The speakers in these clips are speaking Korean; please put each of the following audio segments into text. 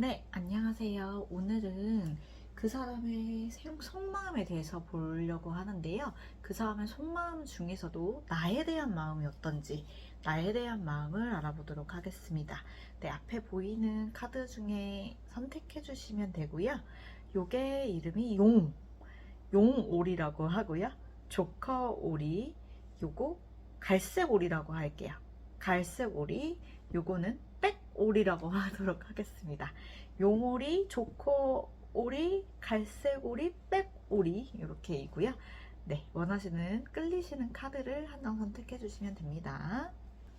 네, 안녕하세요. 오늘은 그 사람의 속마음에 대해서 보려고 하는데요. 그 사람의 속마음 중에서도 나에 대한 마음이 어떤지, 나에 대한 마음을 알아보도록 하겠습니다. 네, 앞에 보이는 카드 중에 선택해 주시면 되고요. 요게 이름이 용오리라고 하고요. 조커 오리, 요거 갈색 오리라고 할게요. 갈색 오리, 요거는 백 오리라고 하도록 하겠습니다. 용오리, 조커 오리, 갈색 오리, 백 오리 이렇게이고요. 네, 원하시는 끌리시는 카드를 하나 선택해 주시면 됩니다.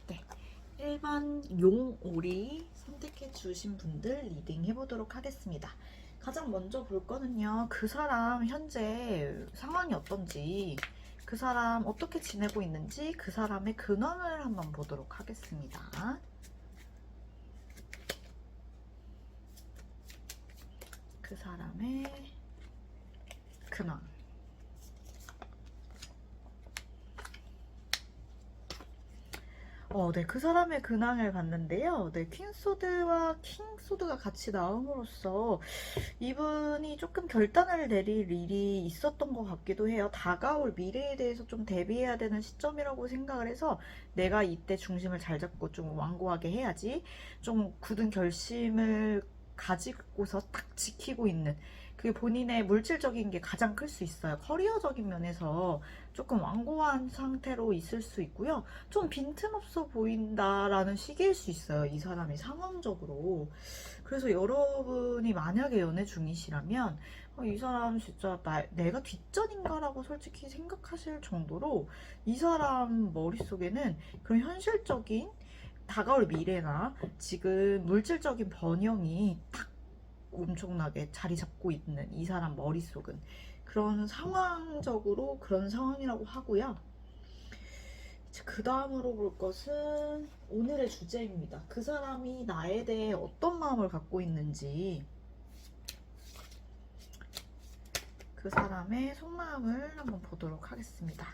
네, 1번 용오리 선택해 주신 분들 리딩 해보도록 하겠습니다. 가장 먼저 볼 거는요, 그 사람 현재 상황이 어떤지, 그 사람 어떻게 지내고 있는지, 그 사람의 근황을 한번 보도록 하겠습니다. 그 사람의 근황. 네, 그 사람의 근황을 봤는데요. 네, 퀸소드와 킹소드가 같이 나옴으로써 이분이 조금 결단을 내릴 일이 있었던 것 같기도 해요. 다가올 미래에 대해서 좀 대비해야 되는 시점이라고 생각을 해서 내가 이때 중심을 잘 잡고 좀 완고하게 해야지, 좀 굳은 결심을 가지고서 딱 지키고 있는, 그게 본인의 물질적인 게 가장 클 수 있어요. 커리어적인 면에서 조금 완고한 상태로 있을 수 있고요. 좀 빈틈없어 보인다라는 시기일 수 있어요. 이 사람이 상황적으로. 그래서 여러분이 만약에 연애 중이시라면 이 사람 진짜 내가 뒷전인가라고 솔직히 생각하실 정도로 이 사람 머릿속에는 그런 현실적인 다가올 미래나 지금 물질적인 번영이 딱 엄청나게 자리 잡고 있는 이 사람 머릿속은 그런 상황적으로 그런 상황이라고 하고요. 그 다음으로 볼 것은 오늘의 주제입니다. 그 사람이 나에 대해 어떤 마음을 갖고 있는지, 그 사람의 속마음을 한번 보도록 하겠습니다.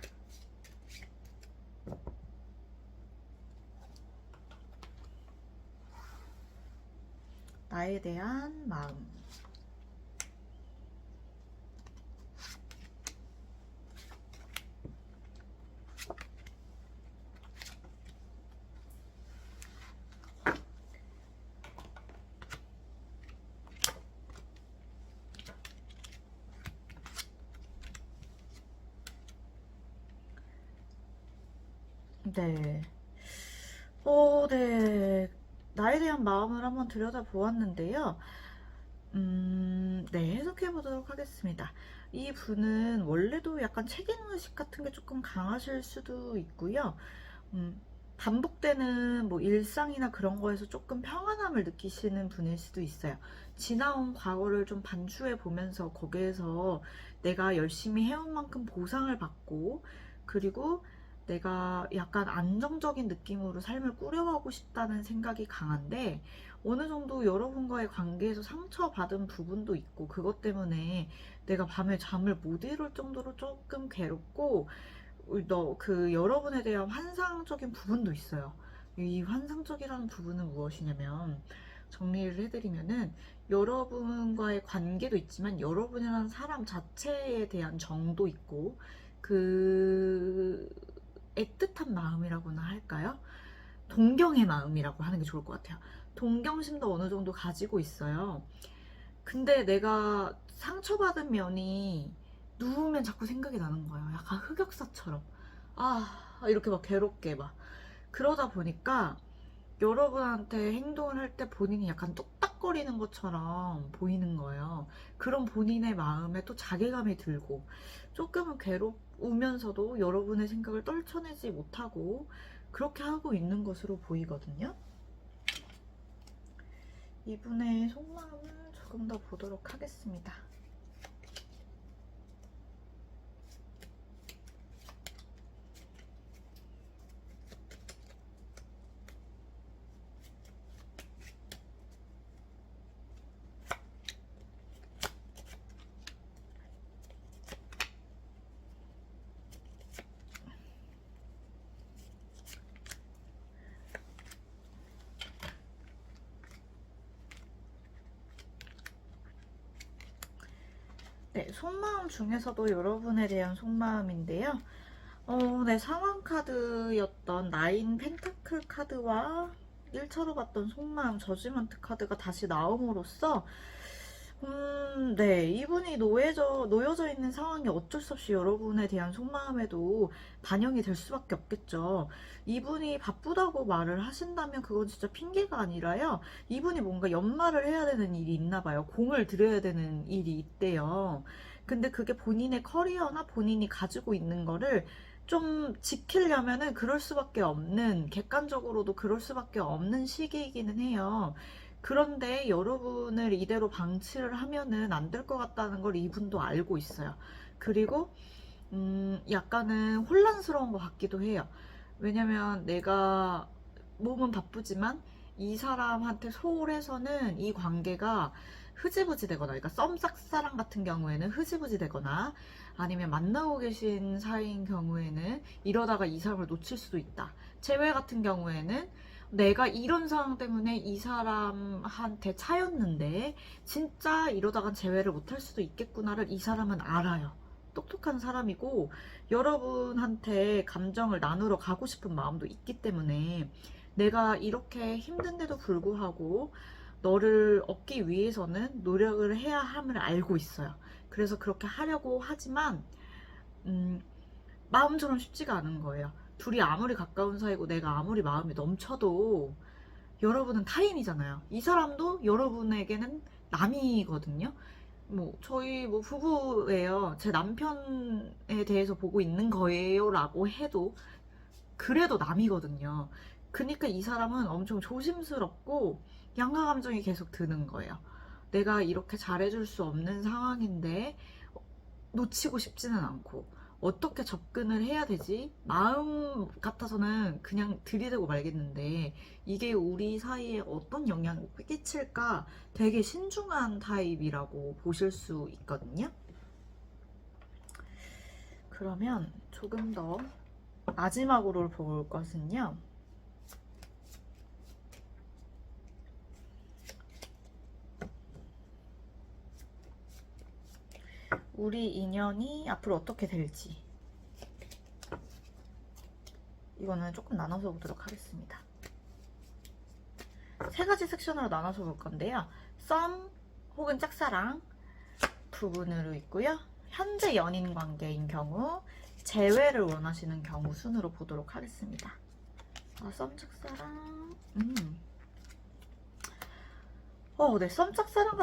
나에 대한 마음. 네. 네. 나에 대한 마음을 한번 들여다보았는데요. 네, 해석해 보도록 하겠습니다. 이 분은 원래도 약간 책임의식 같은 게 조금 강하실 수도 있고요. 반복되는 뭐 일상이나 그런 거에서 조금 평안함을 느끼시는 분일 수도 있어요. 지나온 과거를 좀 반추해 보면서 거기에서 내가 열심히 해온 만큼 보상을 받고, 그리고 내가 약간 안정적인 느낌으로 삶을 꾸려가고 싶다는 생각이 강한데, 어느 정도 여러분과의 관계에서 상처받은 부분도 있고, 그것 때문에 내가 밤에 잠을 못 이룰 정도로 조금 괴롭고, 여러분에 대한 환상적인 부분도 있어요. 이 환상적이라는 부분은 무엇이냐면, 정리를 해드리면은, 여러분과의 관계도 있지만 여러분이라는 사람 자체에 대한 정도 있고, 그 애틋한 마음이라고나 할까요? 동경의 마음이라고 하는 게 좋을 것 같아요. 동경심도 어느 정도 가지고 있어요. 근데 내가 상처받은 면이 누우면 자꾸 생각이 나는 거예요. 약간 흑역사처럼. 이렇게 막 괴롭게 막. 그러다 보니까 여러분한테 행동을 할 때 본인이 약간 뚝딱거리는 것처럼 보이는 거예요. 그런 본인의 마음에 또 자괴감이 들고, 조금은 괴로우면서도 여러분의 생각을 떨쳐내지 못하고 그렇게 하고 있는 것으로 보이거든요. 이분의 속마음을 조금 더 보도록 하겠습니다. 네, 속마음 중에서도 여러분에 대한 속마음인데요. 네, 상황 카드였던 나인 펜타클 카드와 1차로 봤던 속마음 저지먼트 카드가 다시 나옴으로써 네, 이분이 놓여져 있는 상황이 어쩔 수 없이 여러분에 대한 속마음에도 반영이 될 수밖에 없겠죠. 이분이 바쁘다고 말을 하신다면 그건 진짜 핑계가 아니라요. 이분이 뭔가 연말을 해야 되는 일이 있나 봐요. 공을 들여야 되는 일이 있대요. 근데 그게 본인의 커리어나 본인이 가지고 있는 거를 좀 지키려면은 그럴 수밖에 없는, 객관적으로도 그럴 수밖에 없는 시기이기는 해요. 그런데 여러분을 이대로 방치를 하면은 안 될 것 같다는 걸 이분도 알고 있어요. 그리고 약간은 혼란스러운 것 같기도 해요. 왜냐면 내가 몸은 바쁘지만 이 사람한테 소홀해서는 이 관계가 흐지부지 되거나, 그러니까 썸짝사랑 같은 경우에는 흐지부지 되거나, 아니면 만나고 계신 사이인 경우에는 이러다가 이 사람을 놓칠 수도 있다. 재회 같은 경우에는 내가 이런 상황 때문에 이 사람한테 차였는데 진짜 이러다간 재회를 못할 수도 있겠구나를 이 사람은 알아요. 똑똑한 사람이고 여러분한테 감정을 나누러 가고 싶은 마음도 있기 때문에 내가 이렇게 힘든데도 불구하고 너를 얻기 위해서는 노력을 해야 함을 알고 있어요. 그래서 그렇게 하려고 하지만 마음처럼 쉽지가 않은 거예요. 둘이 아무리 가까운 사이고 내가 아무리 마음이 넘쳐도 여러분은 타인이잖아요. 이 사람도 여러분에게는 남이거든요. 저희 부부예요. 제 남편에 대해서 보고 있는 거예요 라고 해도 그래도 남이거든요. 그러니까 이 사람은 엄청 조심스럽고 양가 감정이 계속 드는 거예요. 내가 이렇게 잘해줄 수 없는 상황인데 놓치고 싶지는 않고 어떻게 접근을 해야 되지? 마음 같아서는 그냥 들이대고 말겠는데 이게 우리 사이에 어떤 영향을 끼칠까 되게 신중한 타입이라고 보실 수 있거든요. 그러면 조금 더 마지막으로 볼 것은요. 우리 인연이 앞으로 어떻게 될지, 이거는 조금 나눠서 보도록 하겠습니다. 세 가지 섹션으로 나눠서 볼 건데요. 썸 혹은 짝사랑 부분으로 있고요. 현재 연인 관계인 경우, 재회를 원하시는 경우 순으로 보도록 하겠습니다. 썸 짝사랑. 네, 썸짝사랑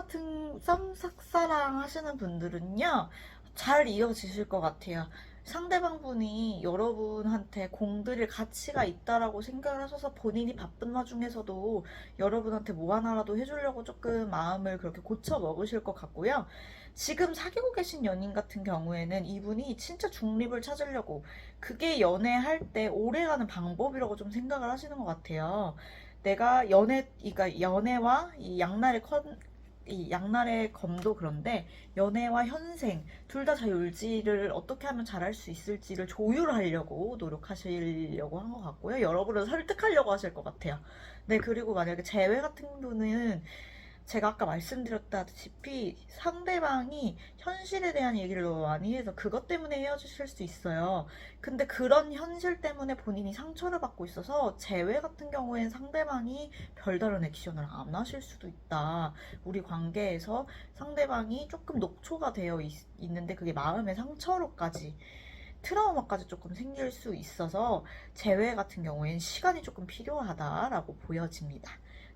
하시는 분들은요, 잘 이어지실 것 같아요. 상대방 분이 여러분한테 공들일 가치가 있다라고 생각을 하셔서 본인이 바쁜 와중에서도 여러분한테 뭐 하나라도 해주려고 조금 마음을 그렇게 고쳐 먹으실 것 같고요. 지금 사귀고 계신 연인 같은 경우에는 이분이 진짜 중립을 찾으려고, 그게 연애할 때 오래가는 방법이라고 좀 생각을 하시는 것 같아요. 내가 그러니까 연애와 이 양날의 검도 그런데 연애와 현생 둘 다 자율지를 어떻게 하면 잘할 수 있을지를 조율하려고 노력하시려고 한 것 같고요. 여러분을 설득하려고 하실 것 같아요. 네, 그리고 만약에 재회 같은 분은 제가 아까 말씀드렸다시피 상대방이 현실에 대한 얘기를 너무 많이 해서 그것 때문에 헤어지실 수 있어요. 근데 그런 현실 때문에 본인이 상처를 받고 있어서 재회 같은 경우엔 상대방이 별다른 액션을 안 하실 수도 있다. 우리 관계에서 상대방이 조금 녹초가 되어 있는데 그게 마음의 상처로까지, 트라우마까지 조금 생길 수 있어서 재회 같은 경우엔 시간이 조금 필요하다라고 보여집니다.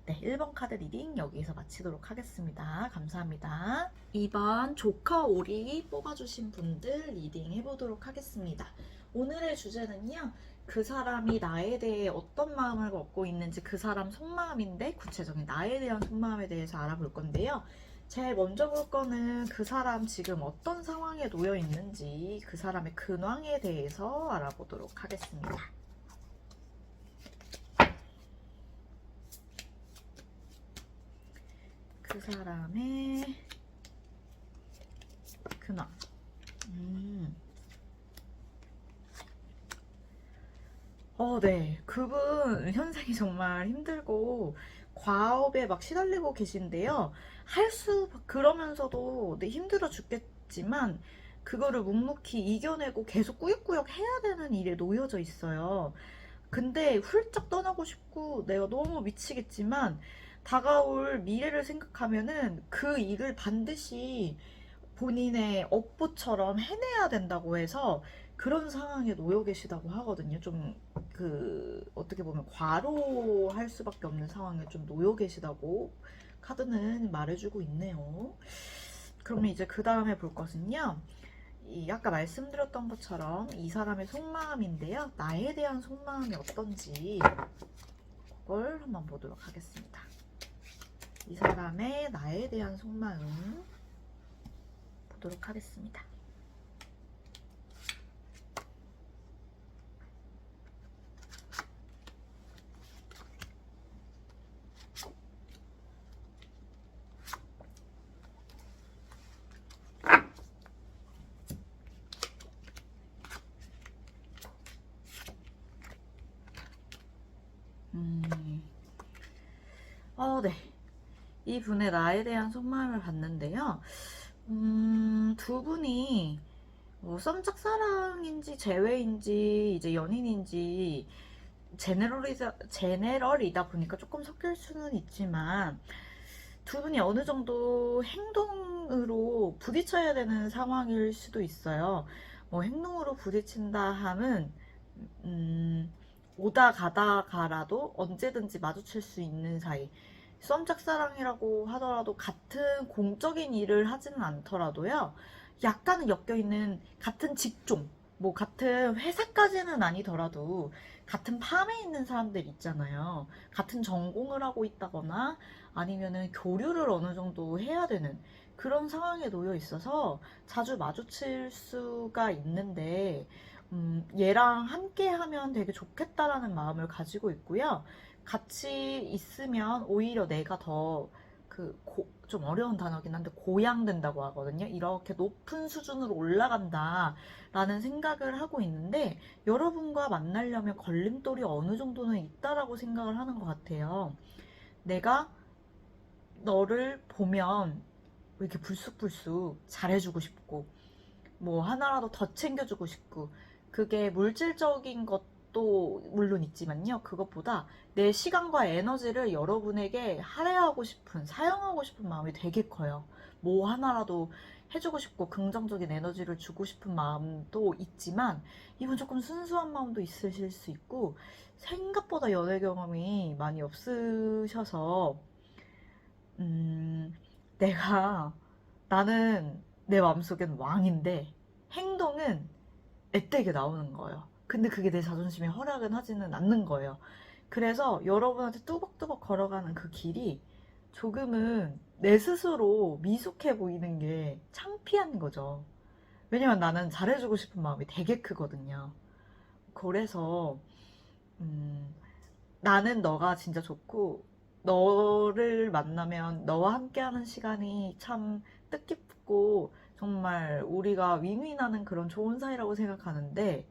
네, 1번 카드 리딩 여기에서 마치도록 하겠습니다. 감사합니다. 2번 조커 오리 뽑아주신 분들 리딩 해보도록 하겠습니다. 오늘의 주제는요, 그 사람이 나에 대해 어떤 마음을 먹고 있는지, 그 사람 속마음인데 구체적인 나에 대한 속마음에 대해서 알아볼 건데요. 제일 먼저 볼 거는 그 사람 지금 어떤 상황에 놓여 있는지, 그 사람의 근황에 대해서 알아보도록 하겠습니다. 그 사람의 근황. 네. 그분 현생이 정말 힘들고 과업에 막 시달리고 계신데요. 그러면서도 네, 힘들어 있지만 그거를 묵묵히 이겨내고 계속 꾸역꾸역 해야 되는 일에 놓여져 있어요. 근데 훌쩍 떠나고 싶고 내가 너무 미치겠지만 다가올 미래를 생각하면은 그 일을 반드시 본인의 업보처럼 해내야 된다고 해서 그런 상황에 놓여 계시다고 하거든요. 좀 어떻게 보면 과로할 수밖에 없는 상황에 좀 놓여 계시다고 카드는 말해주고 있네요. 그러면 이제 그 다음에 볼 것은요. 아까 말씀드렸던 것처럼 이 사람의 속마음인데요. 나에 대한 속마음이 어떤지 그걸 한번 보도록 하겠습니다. 이 사람의 나에 대한 속마음 보도록 하겠습니다. 네. 이 분의 나에 대한 속마음을 봤는데요. 두 분이 썸짝 사랑인지 재회인지 이제 연인인지 제네럴이다 보니까 조금 섞일 수는 있지만 두 분이 어느 정도 행동으로 부딪혀야 되는 상황일 수도 있어요. 뭐 행동으로 부딪힌다 함은 오다 가다 가라도 언제든지 마주칠 수 있는 사이. 썸짝사랑이라고 하더라도 같은 공적인 일을 하지는 않더라도요. 약간은 엮여있는 같은 직종, 뭐 같은 회사까지는 아니더라도 같은 팜에 있는 사람들 있잖아요. 같은 전공을 하고 있다거나 아니면은 교류를 어느 정도 해야 되는 그런 상황에 놓여 있어서 자주 마주칠 수가 있는데 얘랑 함께 하면 되게 좋겠다라는 마음을 가지고 있고요. 같이 있으면 오히려 내가 더 좀 어려운 단어긴 한데 고양된다고 하거든요. 이렇게 높은 수준으로 올라간다 라는 생각을 하고 있는데 여러분과 만나려면 걸림돌이 어느 정도는 있다라고 생각을 하는 것 같아요. 내가 너를 보면 이렇게 불쑥불쑥 잘해주고 싶고 뭐 하나라도 더 챙겨주고 싶고 그게 물질적인 것도 물론 있지만요. 그것보다 내 시간과 에너지를 여러분에게 할애하고 싶은, 사용하고 싶은 마음이 되게 커요. 뭐 하나라도 해주고 싶고 긍정적인 에너지를 주고 싶은 마음도 있지만 이분 조금 순수한 마음도 있으실 수 있고 생각보다 연애 경험이 많이 없으셔서 나는 내 마음속엔 왕인데 행동은 애때게 나오는 거예요. 근데 그게 내 자존심에 허락은 하지는 않는 거예요. 그래서 여러분한테 뚜벅뚜벅 걸어가는 그 길이 조금은 내 스스로 미숙해 보이는 게 창피한 거죠. 왜냐면 나는 잘해주고 싶은 마음이 되게 크거든요. 그래서 나는 너가 진짜 좋고 너를 만나면 너와 함께하는 시간이 참 뜻깊고 정말 우리가 윈윈하는 그런 좋은 사이라고 생각하는데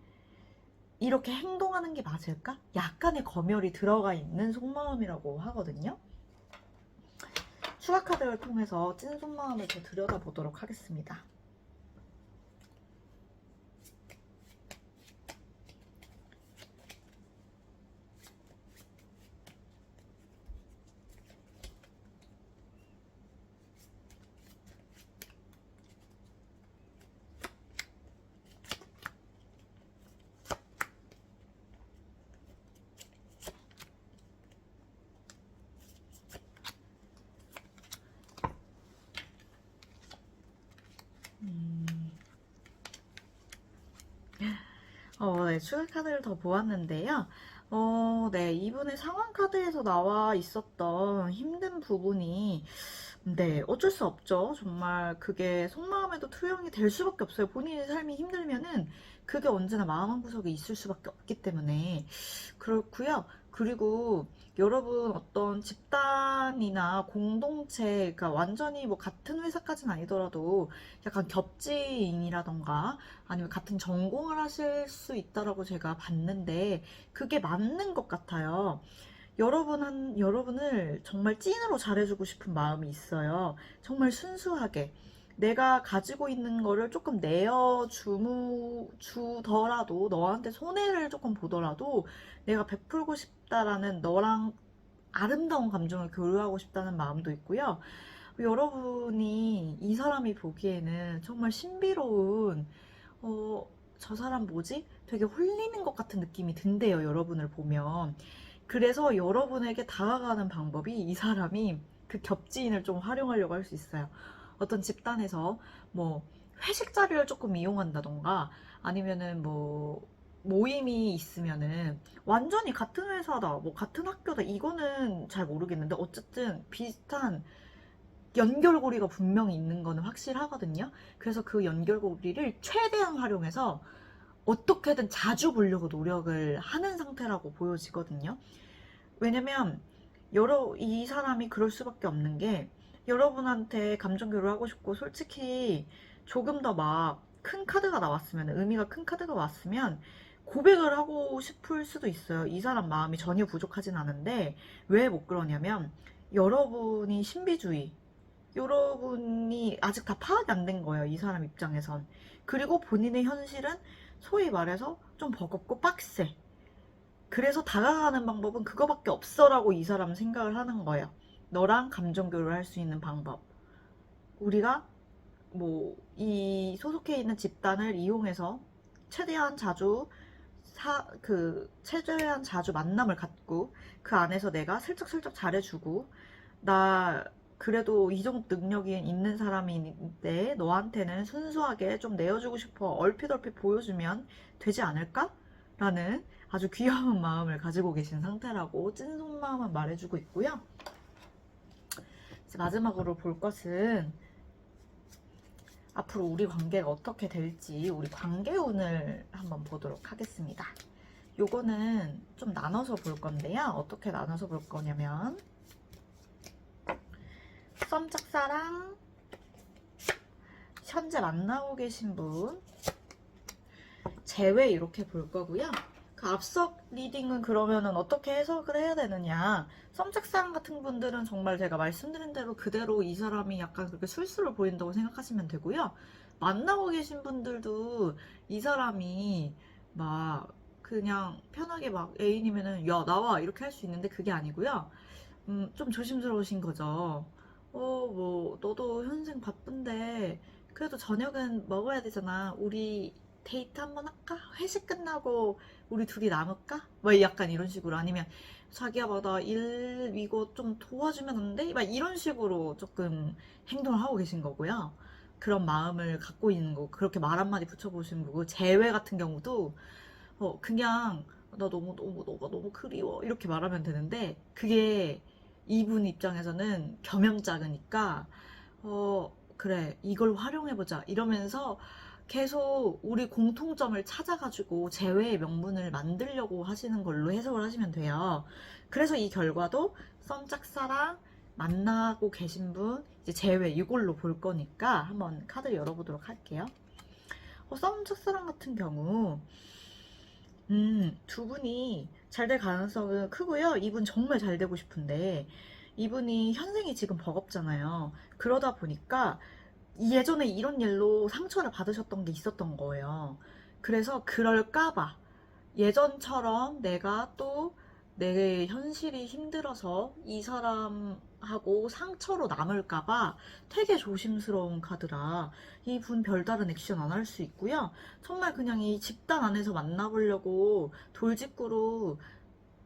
이렇게 행동하는 게 맞을까? 약간의 검열이 들어가 있는 속마음이라고 하거든요. 추가 카드를 통해서 찐 속마음을 더 들여다보도록 하겠습니다. 네, 추가 카드를 더 보았는데요. 네, 이분의 상황 카드에서 나와 있었던 힘든 부분이, 네, 어쩔 수 없죠. 정말 그게 속마음에도 투영이 될 수밖에 없어요. 본인의 삶이 힘들면은 그게 언제나 마음 한구석에 있을 수밖에 없기 때문에. 그렇고요. 그리고 여러분 어떤 집단이나 공동체, 그러니까 완전히 뭐 같은 회사까지는 아니더라도 약간 겹지인이라던가 아니면 같은 전공을 하실 수 있다라고 제가 봤는데 그게 맞는 것 같아요. 여러분을 정말 찐으로 잘해주고 싶은 마음이 있어요. 정말 순수하게. 내가 가지고 있는 거를 조금 주더라도, 너한테 손해를 조금 보더라도 내가 베풀고 싶다라는, 너랑 아름다운 감정을 교류하고 싶다는 마음도 있고요. 여러분이 이 사람이 보기에는 정말 신비로운, 저 사람 뭐지? 되게 홀리는 것 같은 느낌이 든대요, 여러분을 보면. 그래서 여러분에게 다가가는 방법이, 이 사람이 그 겹지인을 좀 활용하려고 할 수 있어요. 어떤 집단에서 뭐 회식 자리를 조금 이용한다던가, 아니면은 뭐 모임이 있으면은 완전히 같은 회사다, 뭐 같은 학교다, 이거는 잘 모르겠는데 어쨌든 비슷한 연결고리가 분명히 있는 거는 확실하거든요. 그래서 그 연결고리를 최대한 활용해서 어떻게든 자주 보려고 노력을 하는 상태라고 보여지거든요. 왜냐면 이 사람이 그럴 수밖에 없는 게, 여러분한테 감정 교류를 하고 싶고, 솔직히 조금 더 막 큰 카드가 나왔으면, 의미가 큰 카드가 왔으면 고백을 하고 싶을 수도 있어요. 이 사람 마음이 전혀 부족하진 않은데, 왜 못 그러냐면 여러분이 신비주의, 여러분이 아직 다 파악이 안 된 거예요, 이 사람 입장에선. 그리고 본인의 현실은 소위 말해서 좀 버겁고 빡세. 그래서 다가가는 방법은 그거밖에 없어라고 이 사람은 생각을 하는 거예요. 너랑 감정 교류를 할 수 있는 방법. 우리가 뭐 이 소속해 있는 집단을 이용해서 최대한 최대한 자주 만남을 갖고, 그 안에서 내가 슬쩍슬쩍 잘해주고, 나 그래도 이 정도 능력이 있는 사람인데 너한테는 순수하게 좀 내어주고 싶어, 얼핏얼핏 보여주면 되지 않을까? 라는 아주 귀여운 마음을 가지고 계신 상태라고 찐속마음은 말해주고 있고요. 이제 마지막으로 볼 것은 앞으로 우리 관계가 어떻게 될지, 우리 관계운을 한번 보도록 하겠습니다. 요거는 좀 나눠서 볼 건데요. 어떻게 나눠서 볼 거냐면, 썸 짝사랑, 현재 만나고 계신 분, 제외, 이렇게 볼 거고요. 그 앞서 리딩은 그러면은 어떻게 해석을 해야 되느냐. 썸 짝사랑 같은 분들은 정말 제가 말씀드린 대로 그대로 이 사람이 약간 그렇게 술수를 보인다고 생각하시면 되고요. 만나고 계신 분들도 이 사람이 막 그냥 편하게 막 애인이면은 야 나와 이렇게 할 수 있는데, 그게 아니고요. 좀 조심스러우신 거죠. 뭐 너도 현생 바쁜데 그래도 저녁은 먹어야 되잖아. 우리 데이트 한번 할까? 회식 끝나고 우리 둘이 남을까? 뭐 약간 이런 식으로. 아니면 자기야 막 나 일 이거 좀 도와주면 안 돼? 막 이런 식으로 조금 행동을 하고 계신 거고요. 그런 마음을 갖고 있는 거, 그렇게 말 한마디 붙여보시는 거고. 제외 같은 경우도 그냥 나 너가 너무 그리워 이렇게 말하면 되는데, 그게 이분 입장에서는 겸연 작으니까 그래 이걸 활용해보자 이러면서 계속 우리 공통점을 찾아가지고 재회의 명분을 만들려고 하시는 걸로 해석을 하시면 돼요. 그래서 이 결과도 썸 짝사랑 만나고 계신 분 이제 재회, 이걸로 볼 거니까 한번 카드를 열어보도록 할게요. 썸 짝사랑 같은 경우 두 분이 잘 될 가능성은 크고요. 이분 정말 잘 되고 싶은데, 이분이 현생이 지금 버겁잖아요. 그러다 보니까 예전에 이런 일로 상처를 받으셨던 게 있었던 거예요. 그래서 그럴까봐 예전처럼 내가 또 내 현실이 힘들어서 이 사람하고 상처로 남을까봐 되게 조심스러운 카드라 이분 별다른 액션 안 할 수 있고요. 정말 그냥 이 집단 안에서 만나보려고 돌직구로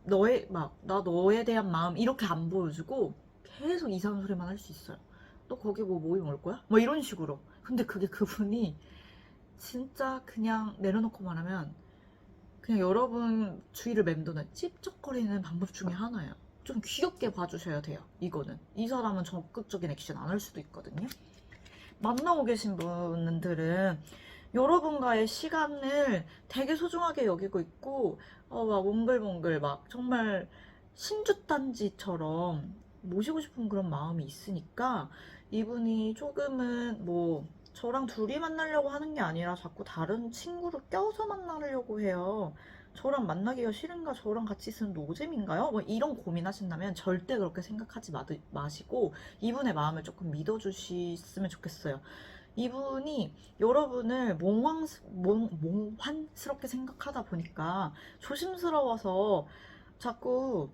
나 너에 대한 마음 이렇게 안 보여주고 계속 이상한 소리만 할 수 있어요. 너 거기 뭐 모임 올 거야? 뭐 이런 식으로. 근데 그게 그분이 진짜 그냥 내려놓고 말하면 그냥 여러분 주위를 맴도는 찝쩍거리는 방법 중에 하나예요. 좀 귀엽게 봐주셔야 돼요. 이거는. 이 사람은 적극적인 액션 안 할 수도 있거든요. 만나고 계신 분들은 여러분과의 시간을 되게 소중하게 여기고 있고, 막 몽글몽글 막 정말 신주단지처럼 모시고 싶은 그런 마음이 있으니까, 이분이 조금은 뭐 저랑 둘이 만나려고 하는 게 아니라 자꾸 다른 친구를 껴서 만나려고 해요. 저랑 만나기가 싫은가? 저랑 같이 있으면 노잼인가요? 뭐 이런 고민하신다면 절대 그렇게 생각하지 마시고 이분의 마음을 조금 믿어주셨으면 좋겠어요. 이분이 여러분을 몽환스럽게 생각하다 보니까 조심스러워서 자꾸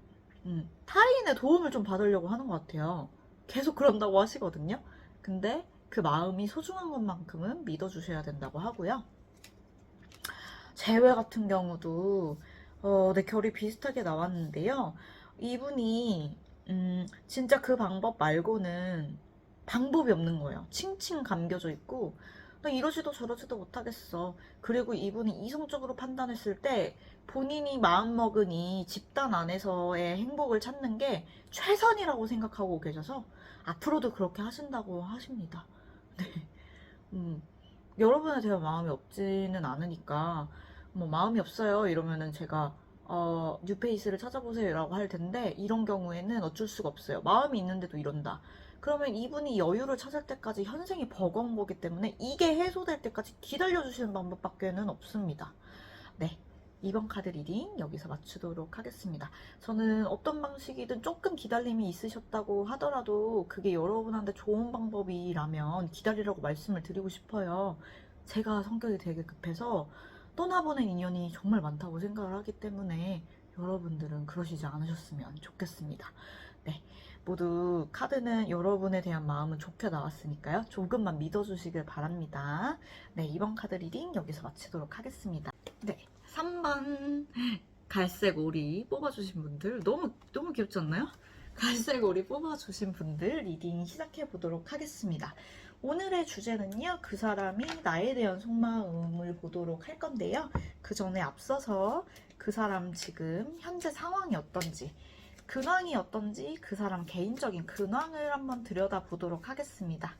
타인의 도움을 좀 받으려고 하는 것 같아요. 계속 그런다고 하시거든요. 근데 그 마음이 소중한 것만큼은 믿어주셔야 된다고 하고요. 재회 같은 경우도 네, 결이 비슷하게 나왔는데요. 이분이 진짜 그 방법 말고는 방법이 없는 거예요. 칭칭 감겨져 있고 나 이러지도 저러지도 못하겠어. 그리고 이분이 이성적으로 판단했을 때 본인이 마음먹은 이 집단 안에서의 행복을 찾는 게 최선이라고 생각하고 계셔서 앞으로도 그렇게 하신다고 하십니다. 네. 음, 여러분에 대한 마음이 없지는 않으니까 뭐 마음이 없어요 이러면은 제가 뉴페이스를 찾아보세요 라고 할 텐데 이런 경우에는 어쩔 수가 없어요. 마음이 있는데도 이런다. 그러면 이분이 여유를 찾을 때까지 현생이 버거운 거기 때문에 이게 해소될 때까지 기다려주시는 방법밖에는 없습니다. 네. 이번 카드 리딩 여기서 마치도록 하겠습니다. 저는 어떤 방식이든 조금 기다림이 있으셨다고 하더라도 그게 여러분한테 좋은 방법이라면 기다리라고 말씀을 드리고 싶어요. 제가 성격이 되게 급해서 떠나보낸 인연이 정말 많다고 생각을 하기 때문에 여러분들은 그러시지 않으셨으면 좋겠습니다. 네, 모두 카드는 여러분에 대한 마음은 좋게 나왔으니까요. 조금만 믿어주시길 바랍니다. 네, 이번 카드 리딩 여기서 마치도록 하겠습니다. 네, 3번 갈색 오리 뽑아주신 분들 너무 귀엽지 않나요? 갈색 오리 뽑아주신 분들 리딩 시작해 보도록 하겠습니다. 오늘의 주제는요, 그 사람이 나에 대한 속마음을 보도록 할 건데요. 그 전에 앞서서 그 사람 지금 현재 상황이 어떤지, 근황이 어떤지 그 사람 개인적인 근황을 한번 들여다보도록 하겠습니다.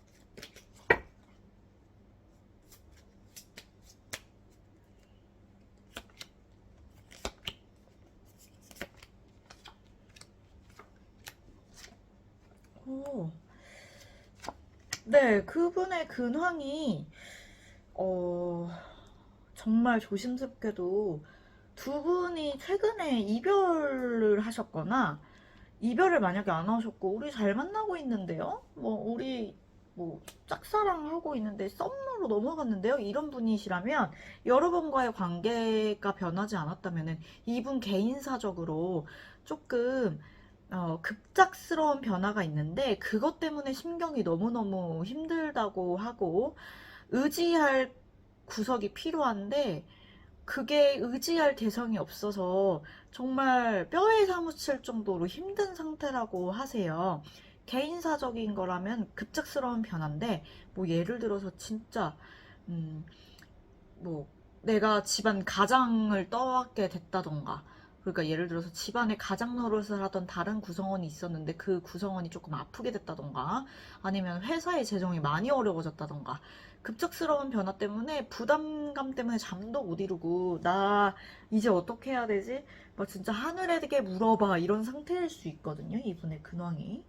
오, 네, 그분의 근황이 정말 조심스럽게도 두 분이 최근에 이별을 하셨거나 이별을 만약에 안 하셨고 우리 잘 만나고 있는데요? 우리 짝사랑하고 있는데 썸으로 넘어갔는데요? 이런 분이시라면 여러분과의 관계가 변하지 않았다면 이분 개인사적으로 조금 급작스러운 변화가 있는데 그것 때문에 심경이 너무너무 힘들다고 하고 의지할 구석이 필요한데 그게 의지할 대상이 없어서 정말 뼈에 사무칠 정도로 힘든 상태라고 하세요. 개인사적인 거라면 급작스러운 변화인데 예를 들어서 진짜 음, 내가 집안 가장을 떠안게 됐다던가 그러니까 예를 들어서 집안에 가장 노릇을 하던 다른 구성원이 있었는데 그 구성원이 조금 아프게 됐다던가 아니면 회사의 재정이 많이 어려워졌다던가 급작스러운 변화 때문에 부담감 때문에 잠도 못 이루고 나 이제 어떻게 해야 되지? 진짜 하늘에게 물어봐 이런 상태일 수 있거든요. 이분의 근황이.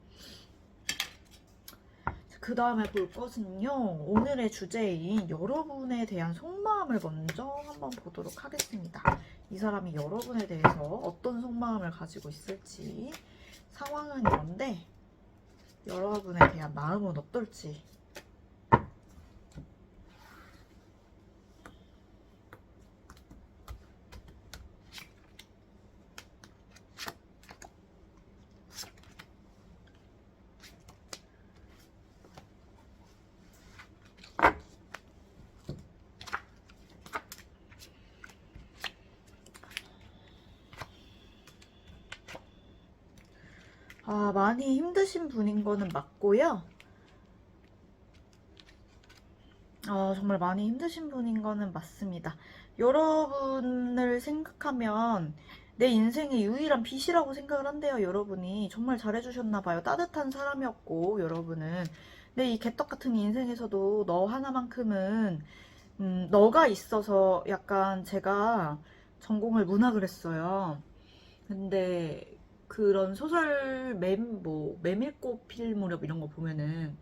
그 다음에 볼 것은요. 오늘의 주제인 여러분에 대한 속마음을 먼저 한번 보도록 하겠습니다. 이 사람이 여러분에 대해서 어떤 속마음을 가지고 있을지 상황은 이런데 여러분에 대한 마음은 어떨지 많이 힘드신 분인 거는 맞고요. 정말 많이 힘드신 분인 거는 맞습니다. 여러분을 생각하면 내 인생의 유일한 빛이라고 생각을 한대요. 여러분이 정말 잘해주셨나봐요. 따뜻한 사람이었고 여러분은 내 이 개떡 같은 인생에서도 너 하나만큼은 너가 있어서 약간 제가 전공을 문학을 했어요. 근데 그런 소설 메밀꽃 필 무렵 이런 거 보면은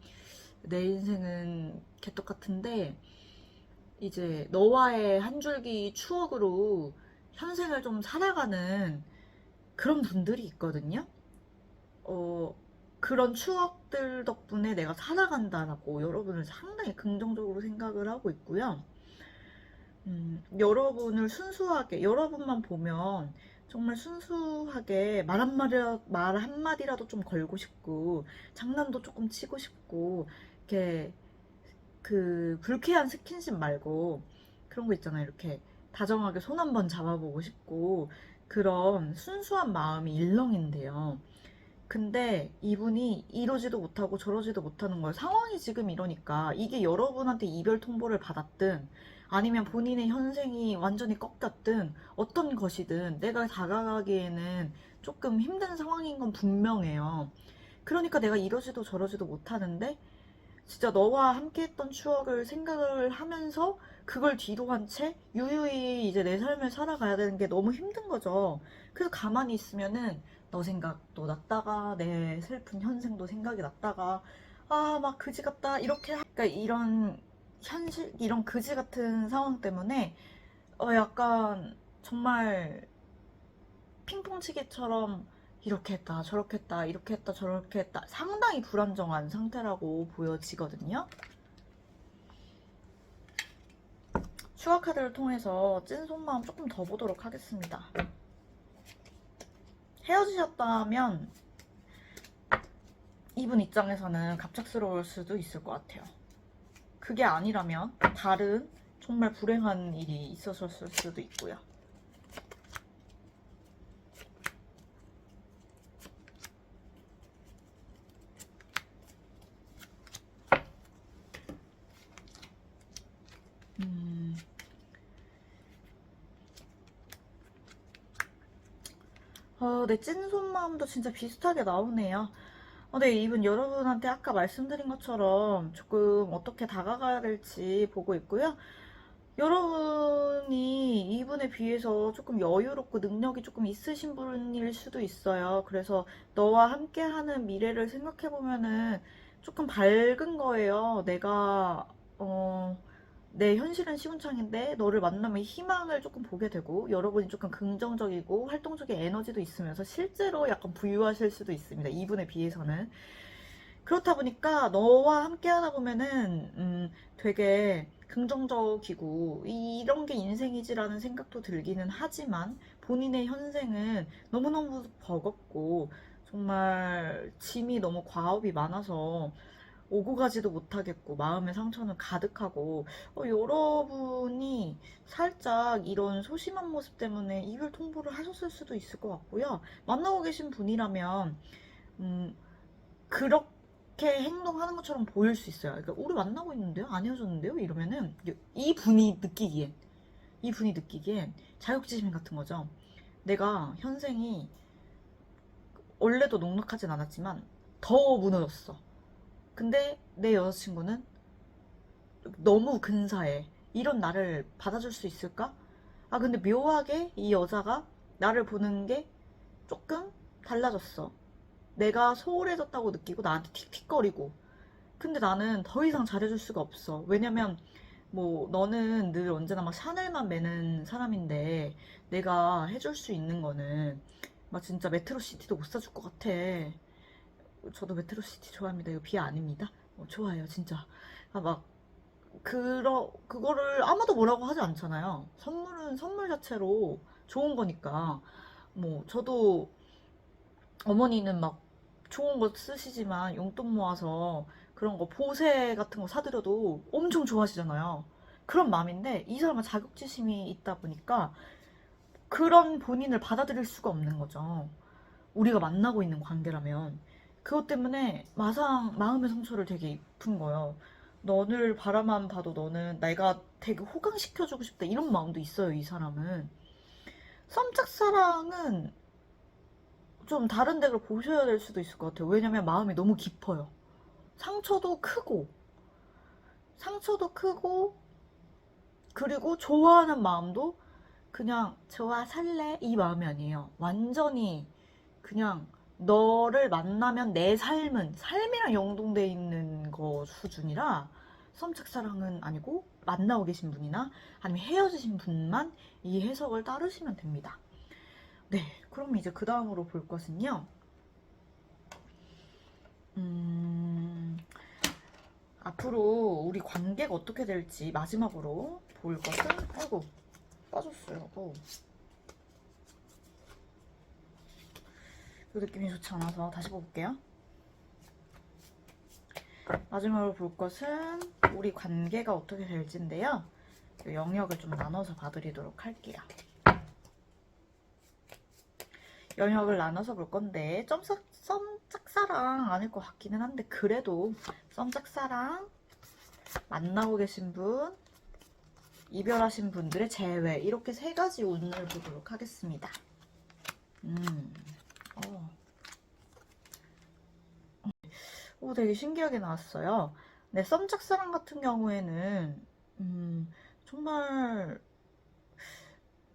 내 인생은 개떡 같은데 이제 너와의 한 줄기 추억으로 현생을 좀 살아가는 그런 분들이 있거든요. 그런 추억들 이것들 덕분에 내가 살아간다라고 여러분을 상당히 긍정적으로 생각을 하고 있고요. 여러분을 순수하게, 여러분만 보면 정말 순수하게 말 한마디라도 좀 걸고 싶고, 장난도 조금 치고 싶고, 이렇게 그 불쾌한 스킨십 말고 그런 거 있잖아요. 이렇게 다정하게 손 한번 잡아보고 싶고, 그런 순수한 마음이 일렁인데요. 근데 이분이 이러지도 못하고 저러지도 못하는 거예요. 상황이 지금 이러니까 이게 여러분한테 이별 통보를 받았든 아니면 본인의 현생이 완전히 꺾였든 어떤 것이든 내가 다가가기에는 조금 힘든 상황인 건 분명해요. 그러니까 내가 이러지도 저러지도 못하는데 진짜 너와 함께 했던 추억을 생각을 하면서 그걸 뒤로 한 채 유유히 이제 내 삶을 살아가야 되는 게 너무 힘든 거죠. 그래서 가만히 있으면은 너 생각도 났다가 내 슬픈 현생도 생각이 났다가 아 막 그지 같다 이렇게 그러니까 이런 현실 이런 그지 같은 상황 때문에 약간 정말 핑퐁치기처럼 이렇게 했다 저렇게 했다 이렇게 했다 저렇게 했다 상당히 불안정한 상태라고 보여지거든요. 추가 카드를 통해서 찐 속마음 조금 더 보도록 하겠습니다. 헤어지셨다면 이분 입장에서는 갑작스러울 수도 있을 것 같아요. 그게 아니라면 다른 정말 불행한 일이 있었을 수도 있고요. 내 찐손마음도 진짜 비슷하게 나오네요. 네, 이분 여러분한테 아까 말씀드린 것처럼 조금 어떻게 다가가야 될지 보고 있고요. 여러분이 이분에 비해서 조금 여유롭고 능력이 조금 있으신 분일 수도 있어요. 그래서 너와 함께하는 미래를 생각해보면은 조금 밝은 거예요. 내 현실은 시궁창인데 너를 만나면 희망을 조금 보게 되고 여러분이 조금 긍정적이고 활동적인 에너지도 있으면서 실제로 약간 부유하실 수도 있습니다. 이분에 비해서는. 그렇다 보니까 너와 함께 하다 보면은 되게 긍정적이고 이런 게 인생이지라는 생각도 들기는 하지만 본인의 현생은 너무너무 버겁고 정말 짐이 너무 과업이 많아서 오고 가지도 못하겠고 마음의 상처는 가득하고 여러분이 살짝 이런 소심한 모습 때문에 이별 통보를 하셨을 수도 있을 것 같고요. 만나고 계신 분이라면 그렇게 행동하는 것처럼 보일 수 있어요. 그러니까 우리 만나고 있는데요? 안 헤어졌는데요? 이러면은 이 분이 느끼기엔 자격지심 같은 거죠. 내가 현생이 원래도 넉넉하진 않았지만 더 무너졌어. 근데 내 여자친구는 너무 근사해. 이런 나를 받아줄 수 있을까? 근데 묘하게 이 여자가 나를 보는 게 조금 달라졌어. 내가 소홀해졌다고 느끼고 나한테 틱틱거리고. 근데 나는 더 이상 잘해줄 수가 없어. 왜냐면 뭐 너는 늘 언제나 막 샤넬만 매는 사람인데 내가 해줄 수 있는 거는 막 진짜 메트로시티도 못 사줄 것 같아. 저도 메트로시티 좋아합니다. 이거 비하 아닙니다. 좋아해요, 진짜. 막 그거를 아무도 뭐라고 하지 않잖아요. 선물은 선물 자체로 좋은 거니까. 뭐 저도 어머니는 막 좋은 거 쓰시지만 용돈 모아서 그런 거 보세 같은 거 사드려도 엄청 좋아하시잖아요. 그런 마음인데 이 사람은 자격지심이 있다 보니까 그런 본인을 받아들일 수가 없는 거죠. 우리가 만나고 있는 관계라면. 그것 때문에 마음의 상처를 되게 입은 거예요. 너를 바라만 봐도 너는 내가 되게 호강시켜주고 싶다 이런 마음도 있어요. 이 사람은. 썸짝사랑은 좀 다른 덱을 보셔야 될 수도 있을 것 같아요. 왜냐면 마음이 너무 깊어요. 상처도 크고 그리고 좋아하는 마음도 그냥 좋아 살래 이 마음이 아니에요. 완전히 그냥 너를 만나면 내 삶이랑 연동돼 있는 거 수준이라 썸짝사랑은 아니고 만나고 계신 분이나 아니면 헤어지신 분만 이 해석을 따르시면 됩니다. 네, 그럼 이제 그 다음으로 볼 것은요. 음, 앞으로 우리 관계가 어떻게 될지 마지막으로 볼 것은, 아이고, 빠졌어요. 그 느낌이 좋지 않아서 다시 볼게요. 마지막으로 볼 것은 우리 관계가 어떻게 될지인데요. 영역을 좀 나눠서 봐드리도록 할게요. 영역을 나눠서 볼 건데 썸짝사랑 아닐 것 같기는 한데 그래도 썸짝사랑 만나고 계신 분, 이별하신 분들의 재회 이렇게 세 가지 운을 보도록 하겠습니다. 되게 신기하게 나왔어요. 네, 썸짝사랑 같은 경우에는 정말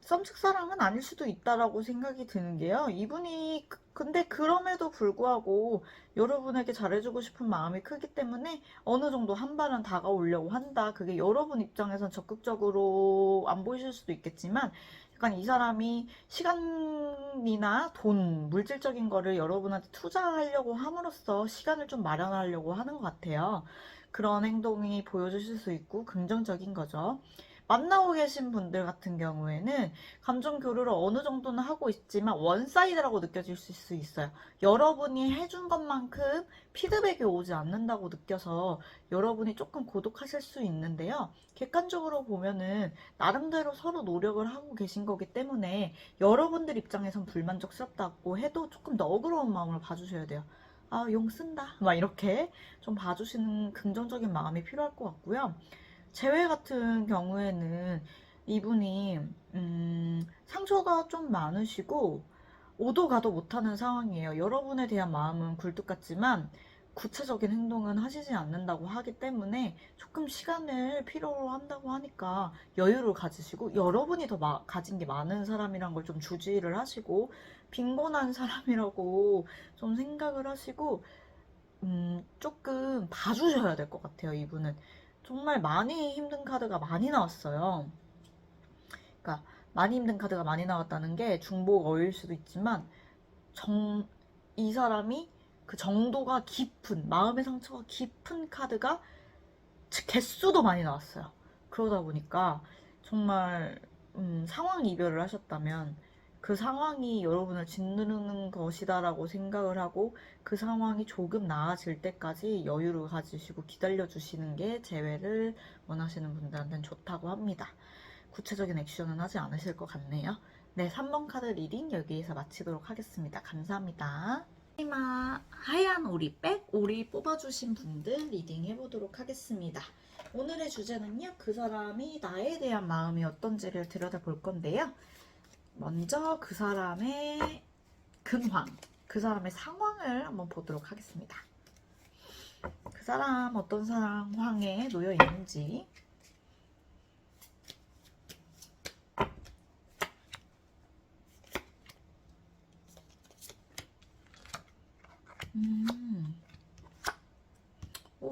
썸짝사랑은 아닐 수도 있다라고 생각이 드는 게요. 이분이 근데 그럼에도 불구하고 여러분에게 잘해주고 싶은 마음이 크기 때문에 어느 정도 한 발은 다가오려고 한다. 그게 여러분 입장에선 적극적으로 안 보이실 수도 있겠지만 약간 이 사람이 시간이나 돈, 물질적인 거를 여러분한테 투자하려고 함으로써 시간을 좀 마련하려고 하는 것 같아요. 그런 행동이 보여주실 수 있고 긍정적인 거죠. 만나고 계신 분들 같은 경우에는 감정 교류를 어느 정도는 하고 있지만 원사이드라고 느껴질 수 있어요. 여러분이 해준 것만큼 피드백이 오지 않는다고 느껴서 여러분이 조금 고독하실 수 있는데요. 객관적으로 보면은 나름대로 서로 노력을 하고 계신 거기 때문에 여러분들 입장에선 불만족스럽다고 해도 조금 너그러운 마음으로 봐주셔야 돼요. 아, 용 쓴다. 막 이렇게 좀 봐주시는 긍정적인 마음이 필요할 것 같고요. 재회 같은 경우에는 이분이 상처가 좀 많으시고 오도 가도 못하는 상황이에요. 여러분에 대한 마음은 굴뚝 같지만 구체적인 행동은 하시지 않는다고 하기 때문에 조금 시간을 필요로 한다고 하니까 여유를 가지시고 여러분이 더 가진 게 많은 사람이란 걸 좀 주지를 하시고 빈곤한 사람이라고 좀 생각을 하시고 조금 봐주셔야 될 것 같아요. 이분은 정말 많이 힘든 카드가 많이 나왔어요. 그러니까 많이 힘든 카드가 많이 나왔다는 게 중복어일 수도 있지만 이 사람이 그 정도가 깊은 마음의 상처가 깊은 카드가 개수도 많이 나왔어요. 그러다 보니까 정말 상황 이별을 하셨다면 그 상황이 여러분을 짓누르는 것이다라고 생각을 하고 그 상황이 조금 나아질 때까지 여유를 가지시고 기다려주시는 게 재회를 원하시는 분들한테는 좋다고 합니다. 구체적인 액션은 하지 않으실 것 같네요. 네, 3번 카드 리딩 여기에서 마치도록 하겠습니다. 감사합니다. 하얀 오리백, 오리 뽑아주신 분들 리딩 해보도록 하겠습니다. 오늘의 주제는요, 그 사람이 나에 대한 마음이 어떤지를 들여다볼 건데요. 먼저 그 사람의 근황, 그 사람의 상황을 한번 보도록 하겠습니다. 그 사람 어떤 상황에 놓여 있는지.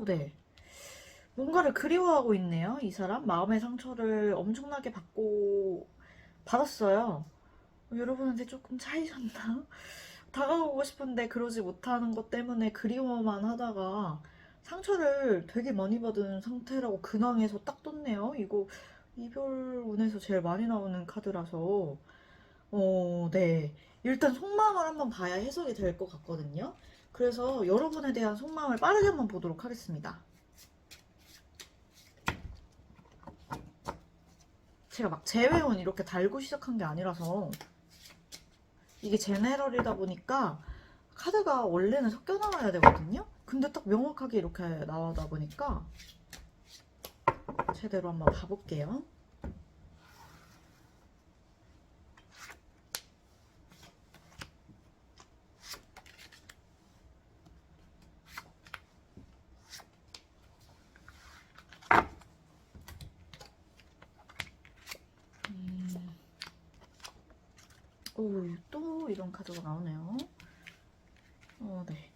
네. 뭔가를 그리워하고 있네요. 이 사람 마음의 상처를 엄청나게 받았어요. 여러분한테 조금 차이셨나? 다가오고 싶은데 그러지 못하는 것 때문에 그리워만 하다가 상처를 되게 많이 받은 상태라고 근황에서 딱 떴네요. 이거 이별 운에서 제일 많이 나오는 카드라서 네. 일단 속마음을 한번 봐야 해석이 될 것 같거든요. 그래서 여러분에 대한 속마음을 빠르게 한번 보도록 하겠습니다. 제가 막 재회원 이렇게 달고 시작한 게 아니라서 이게 제네럴이다 보니까 카드가 원래는 섞여 나와야 되거든요. 근데 딱 명확하게 이렇게 나오다 보니까 제대로 한번 봐볼게요. 또 이런 카드가 나오네요. 네.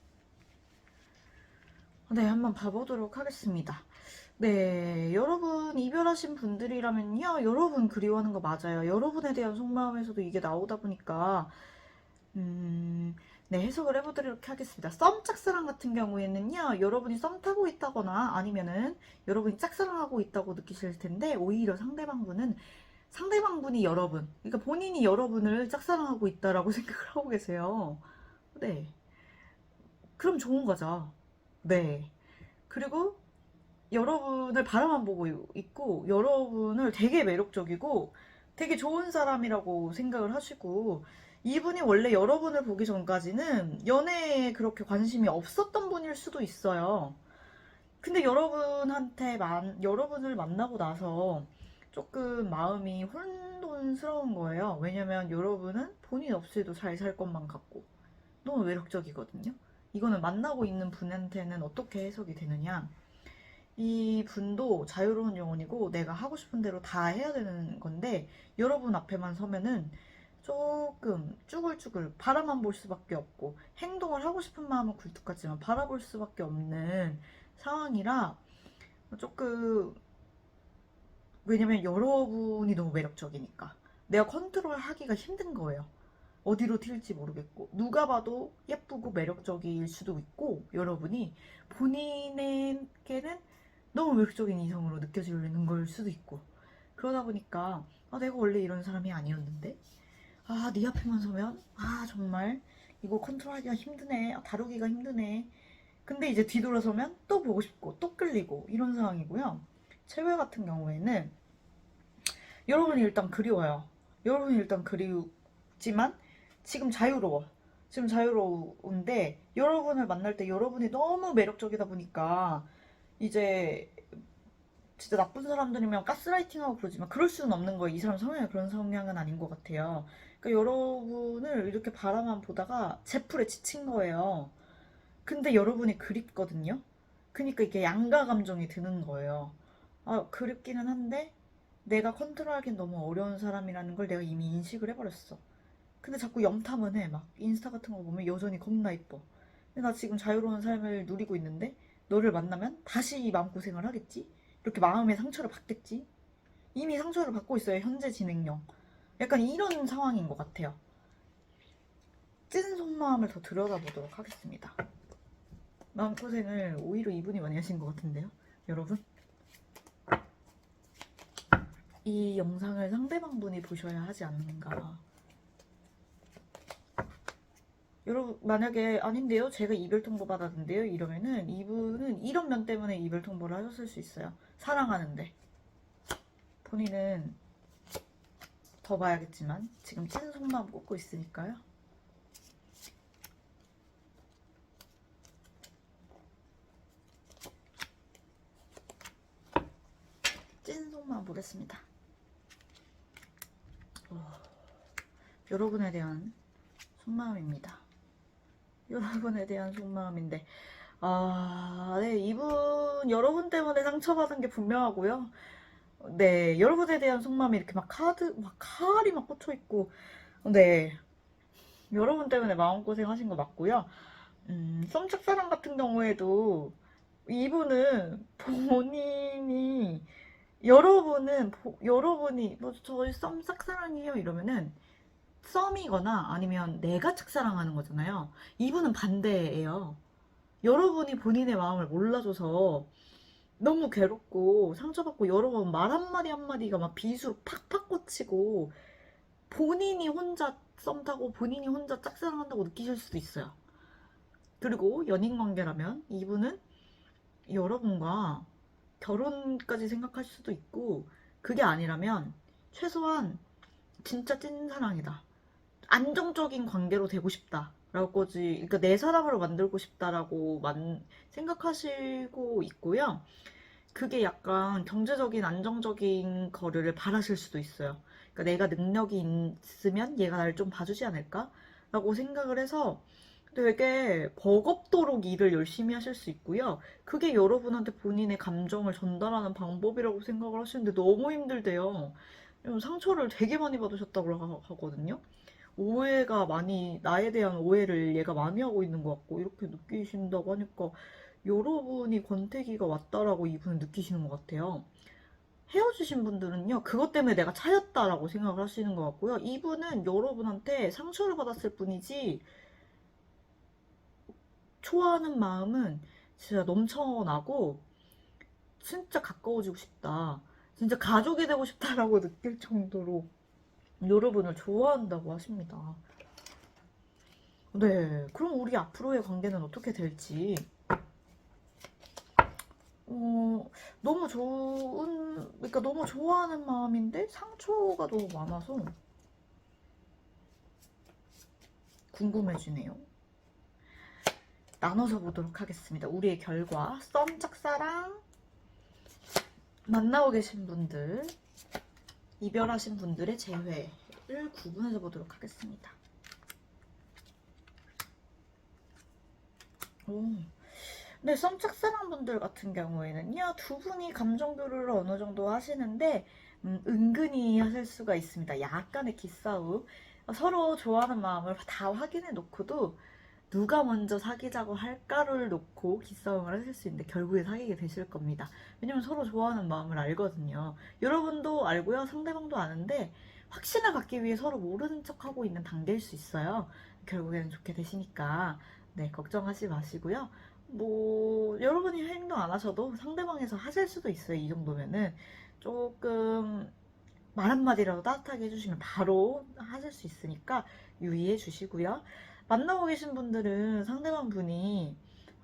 네, 한번 봐보도록 하겠습니다. 네, 여러분 이별하신 분들이라면요, 여러분 그리워하는 거 맞아요. 여러분에 대한 속마음에서도 이게 나오다 보니까 네, 해석을 해보도록 하겠습니다. 썸 짝사랑 같은 경우에는요, 여러분이 썸 타고 있다거나 아니면은 여러분이 짝사랑하고 있다고 느끼실 텐데, 오히려 상대방분이 여러분, 그러니까 본인이 여러분을 짝사랑하고 있다라고 생각을 하고 계세요. 네. 그럼 좋은 거죠. 네. 그리고 여러분을 바라만 보고 있고, 여러분을 되게 매력적이고, 되게 좋은 사람이라고 생각을 하시고, 이분이 원래 여러분을 보기 전까지는 연애에 그렇게 관심이 없었던 분일 수도 있어요. 근데 여러분을 만나고 나서 조금 마음이 혼돈스러운 거예요. 왜냐면 여러분은 본인 없이도 잘 살 것만 같고, 너무 매력적이거든요. 이거는 만나고 있는 분한테는 어떻게 해석이 되느냐? 이 분도 자유로운 영혼이고 내가 하고 싶은 대로 다 해야 되는 건데 여러분 앞에만 서면은 조금 쭈글쭈글 바라만 볼 수밖에 없고 행동을 하고 싶은 마음은 굴뚝 같지만 바라볼 수밖에 없는 상황이라 조금, 왜냐면 여러분이 너무 매력적이니까 내가 컨트롤 하기가 힘든 거예요. 어디로 튈지 모르겠고 누가 봐도 예쁘고 매력적일 수도 있고 여러분이 본인에게는 너무 매력적인 이성으로 느껴지는 걸 수도 있고 그러다 보니까 내가 원래 이런 사람이 아니었는데 네 앞에만 서면 정말 이거 컨트롤하기가 힘드네, 다루기가 힘드네. 근데 이제 뒤돌아서면 또 보고 싶고 또 끌리고 이런 상황이고요. 최외 같은 경우에는 여러분이 일단 그리워요. 여러분이 일단 그리우지만 지금 자유로워. 지금 자유로운데 여러분을 만날 때 여러분이 너무 매력적이다 보니까 이제 진짜 나쁜 사람들이면 가스라이팅하고 그러지만 그럴 수는 없는 거예요. 이 사람 성향이 그런 성향은 아닌 것 같아요. 그러니까 여러분을 이렇게 바라만 보다가 제풀에 지친 거예요. 근데 여러분이 그립거든요. 그러니까 이게 양가 감정이 드는 거예요. 그립기는 한데 내가 컨트롤하기엔 너무 어려운 사람이라는 걸 내가 이미 인식을 해버렸어. 근데 자꾸 염탐은 해. 막 인스타 같은 거 보면 여전히 겁나 이뻐. 근데 나 지금 자유로운 삶을 누리고 있는데 너를 만나면 다시 이 마음고생을 하겠지? 이렇게 마음의 상처를 받겠지? 이미 상처를 받고 있어요. 현재 진행형. 약간 이런 상황인 것 같아요. 찐 속마음을 더 들여다보도록 하겠습니다. 마음고생을 오히려 이분이 많이 하신 것 같은데요. 여러분, 이 영상을 상대방분이 보셔야 하지 않는가. 여러분, 만약에 아닌데요, 제가 이별 통보 받았는데요 이러면은 이분은 이런 면 때문에 이별 통보를 하셨을 수 있어요. 사랑하는데 본인은 더 봐야겠지만 지금 찐 속마음 꽂고 있으니까요. 찐 속마음 보겠습니다. 여러분에 대한 속마음입니다. 여러분에 대한 속마음인데 네, 이분 여러분 때문에 상처받은 게 분명하고요. 네, 여러분에 대한 속마음이 이렇게 막 칼이 막 꽂혀있고, 네, 여러분 때문에 마음고생 하신 거 맞고요. 썸짝사랑 같은 경우에도 이분은 본인이, 여러분이 뭐 저희 썸짝사랑이에요 이러면은 썸이거나 아니면 내가 짝사랑하는 거잖아요. 이분은 반대예요. 여러분이 본인의 마음을 몰라줘서 너무 괴롭고 상처받고 여러 번 말 한마디 한마디가 막 빗으로 팍팍 꽂히고 본인이 혼자 썸 타고 본인이 혼자 짝사랑한다고 느끼실 수도 있어요. 그리고 연인 관계라면 이분은 여러분과 결혼까지 생각할 수도 있고 그게 아니라면 최소한 진짜 찐사랑이다. 안정적인 관계로 되고 싶다. 라고 거지. 그러니까 내 사람으로 만들고 싶다라고 생각하시고 있고요. 그게 약간 경제적인 안정적인 거를 바라실 수도 있어요. 그러니까 내가 능력이 있으면 얘가 날 좀 봐주지 않을까? 라고 생각을 해서 되게 버겁도록 일을 열심히 하실 수 있고요. 그게 여러분한테 본인의 감정을 전달하는 방법이라고 생각을 하시는데 너무 힘들대요. 상처를 되게 많이 받으셨다고 하거든요. 나에 대한 오해를 얘가 많이 하고 있는 것 같고, 이렇게 느끼신다고 하니까, 여러분이 권태기가 왔다라고 이분은 느끼시는 것 같아요. 헤어지신 분들은요, 그것 때문에 내가 차였다라고 생각을 하시는 것 같고요. 이분은 여러분한테 상처를 받았을 뿐이지, 좋아하는 마음은 진짜 넘쳐나고 진짜 가까워지고 싶다. 진짜 가족이 되고 싶다라고 느낄 정도로 여러분을 좋아한다고 하십니다. 네, 그럼 우리 앞으로의 관계는 어떻게 될지. 너무 그러니까 너무 좋아하는 마음인데 상처가 너무 많아서 궁금해지네요. 나눠서 보도록 하겠습니다. 우리의 결과, 썸 짝사랑 만나고 계신 분들, 이별하신 분들의 재회를 구분해서 보도록 하겠습니다. 네, 썸 짝사랑 분들 같은 경우에는요, 두 분이 감정 교류를 어느 정도 하시는데 은근히 하실 수가 있습니다. 약간의 기싸움. 서로 좋아하는 마음을 다 확인해 놓고도 누가 먼저 사귀자고 할까를 놓고 기싸움을 하실 수 있는데 결국에 사귀게 되실 겁니다. 왜냐면 서로 좋아하는 마음을 알거든요. 여러분도 알고요. 상대방도 아는데 확신을 갖기 위해 서로 모르는 척하고 있는 단계일 수 있어요. 결국에는 좋게 되시니까 네, 걱정하지 마시고요. 뭐 여러분이 행동 안 하셔도 상대방에서 하실 수도 있어요. 이 정도면은 조금 말 한마디라도 따뜻하게 해주시면 바로 하실 수 있으니까 유의해 주시고요. 만나고 계신 분들은 상대방 분이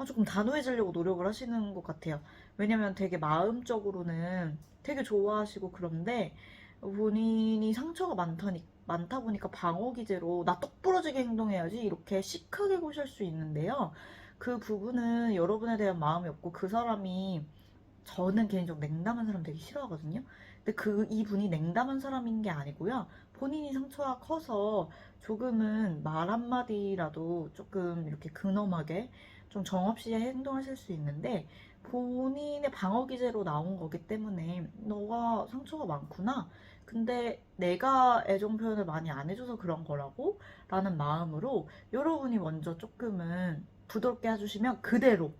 조금 단호해지려고 노력을 하시는 것 같아요. 왜냐면 되게 마음적으로는 되게 좋아하시고 그런데 본인이 상처가 많다 보니까 방어 기제로 나 똑 부러지게 행동해야지 이렇게 시크하게 보실 수 있는데요. 그 부분은 여러분에 대한 마음이 없고 그 사람이 저는 개인적으로 냉담한 사람 되게 싫어하거든요. 근데 이분이 냉담한 사람인 게 아니고요. 본인이 상처가 커서 조금은 말 한마디라도 조금 이렇게 근엄하게 좀 정없이 행동하실 수 있는데 본인의 방어 기제로 나온 거기 때문에 너가 상처가 많구나. 근데 내가 애정 표현을 많이 안 해줘서 그런 거라고 라는 마음으로 여러분이 먼저 조금은 부드럽게 해주시면 그대로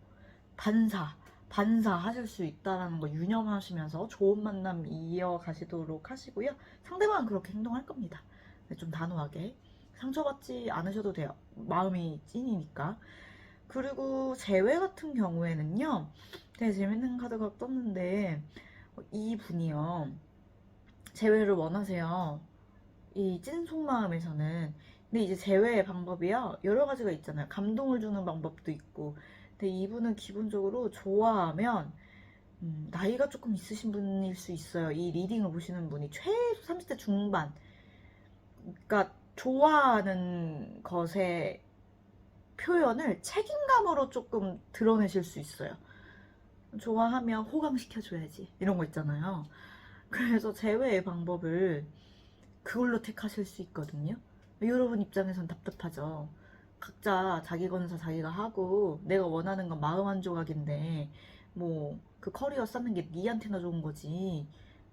반사하실 수 있다라는 거 유념하시면서 좋은 만남 이어가시도록 하시고요. 상대방은 그렇게 행동할 겁니다. 좀 단호하게. 상처받지 않으셔도 돼요. 마음이 찐이니까. 그리고 재회 같은 경우에는요. 되게 재밌는 카드가 떴는데 이 분이요. 재회를 원하세요. 이 찐 속마음에서는. 근데 이제 재회의 방법이요. 여러 가지가 있잖아요. 감동을 주는 방법도 있고. 근데 이분은 기본적으로 좋아하면 나이가 조금 있으신 분일 수 있어요. 이 리딩을 보시는 분이 최소 30대 중반. 그러니까 좋아하는 것의 표현을 책임감으로 조금 드러내실 수 있어요. 좋아하면 호감시켜줘야지. 이런 거 있잖아요. 그래서 재회의 방법을 그걸로 택하실 수 있거든요. 여러분 입장에선 답답하죠. 각자 자기 건사 자기가 하고 내가 원하는 건 마음 한 조각인데 뭐 그 커리어 쌓는 게 니한테나 좋은 거지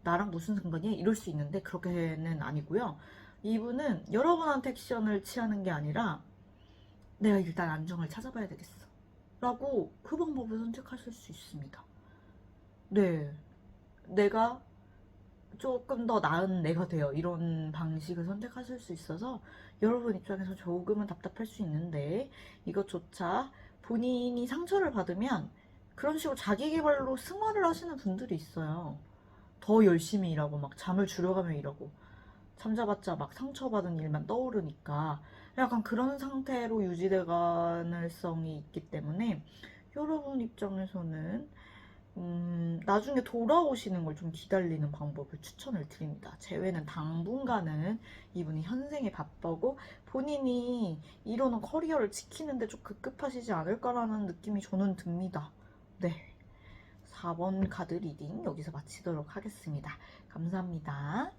나랑 무슨 상관이야? 이럴 수 있는데 그렇게는 아니고요. 이분은 여러분한테 액션을 취하는 게 아니라 내가 일단 안정을 찾아봐야 되겠어 라고 그 방법을 선택하실 수 있습니다. 네, 내가 조금 더 나은 내가 돼요. 이런 방식을 선택하실 수 있어서 여러분 입장에서 조금은 답답할 수 있는데 이것조차 본인이 상처를 받으면 그런 식으로 자기 개발로 승화를 하시는 분들이 있어요. 더 열심히 일하고 막 잠을 줄여가며 일하고 잠자봤자 막 상처받은 일만 떠오르니까 약간 그런 상태로 유지될 가능성이 있기 때문에 여러분 입장에서는 나중에 돌아오시는 걸 좀 기다리는 방법을 추천을 드립니다. 재회는 당분간은 이분이 현생에 바쁘고 본인이 이루는 커리어를 지키는데 좀 급급하시지 않을까라는 느낌이 저는 듭니다. 네. 4번 카드 리딩 여기서 마치도록 하겠습니다. 감사합니다.